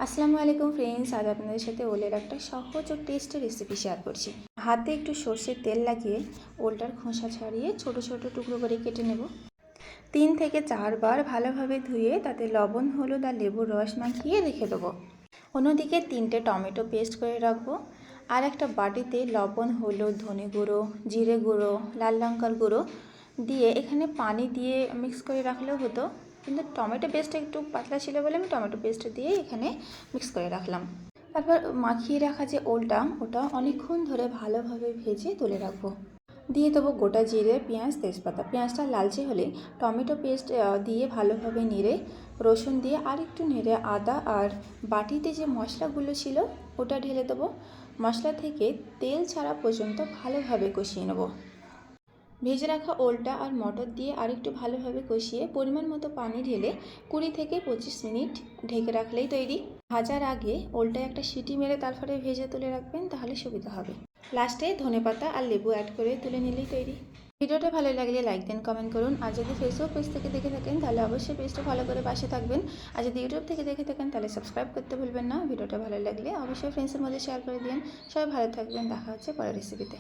আসসালামু আলাইকুম ফ্রেন্ডস, আজ আপনাদের সাথে ওলের একটা সহজ ও টেস্টি রেসিপি শেয়ার করছি। হাতে একটু সর্ষের তেল লাগিয়ে ওলটার খোসা ছাড়িয়ে ছোট ছোট টুকরো করে কেটে নেব। 3 থেকে 4 বার ভালোভাবে ধুয়ে তাতে লবণ, হলুদ আর লেবুর রস মাখিয়ে রেখে দেবো। অন্যদিকে 3টে টমেটো পেস্ট করে রাখবো। আর একটা বাটিতে লবণ, হলুদ, ধনে গুঁড়ো, জিরে গুঁড়ো, লাল লঙ্কার গুঁড়ো দিয়ে এখানে পানি দিয়ে মিক্স করে রাখলেও হতো, কিন্তু টমেটো পেস্টটা একটু পাতলা ছিল বলে আমি টমেটো পেস্ট দিয়ে এখানে মিক্স করে রাখলাম। তারপর মাখিয়ে রাখা যে ওলটা, ওটা অনেকক্ষণ ধরে ভালোভাবে ভেজে তুলে রাখবো। দিয়ে দেবো গোটা জিরে, পেঁয়াজ, তেজপাতা। পেঁয়াজটা লালচে হলে টমেটো পেস্ট দিয়ে ভালোভাবে নেড়ে, রসুন দিয়ে আর একটু নেড়ে আদা আর বাটিতে যে মশলাগুলো ছিল ওটা ঢেলে দেবো। মশলা থেকে তেল ছাড়া পর্যন্ত ভালোভাবে কষিয়ে নেব। ভেজে রাখা ওলটা আর মটর দিয়ে আরেকটু ভালোভাবে কষিয়ে পরিমাণ মতো পানি ঢেলে 20 থেকে 25 মিনিট ঢেকে রাখলেই তৈরি। ভাজার আগে ওলটায় একটা সিটি মেরে তারপরে ভেজে তুলে রাখবেন, তাহলে সুবিধা হবে। লাস্টে ধনেপাতা আর লেবু অ্যাড করে তুলে নিলেই তৈরি। ভিডিওটা ভালো লাগলে লাইক দেন, কমেন্ট করুন। আর যদি ফেসবুক পেজ থেকে দেখে থাকেন তাহলে অবশ্যই পেজটা ফলো করে পাশে থাকবেন। আর যদি ইউটিউব থেকে দেখে থাকেন তাহলে সাবস্ক্রাইব করতে ভুলবেন না। ভিডিওটা ভালো লাগলে অবশ্যই ফ্রেন্ডসের মধ্যে শেয়ার করে দিন। সবাই ভালো থাকবেন, দেখা হচ্ছে পরের রেসিপিতে।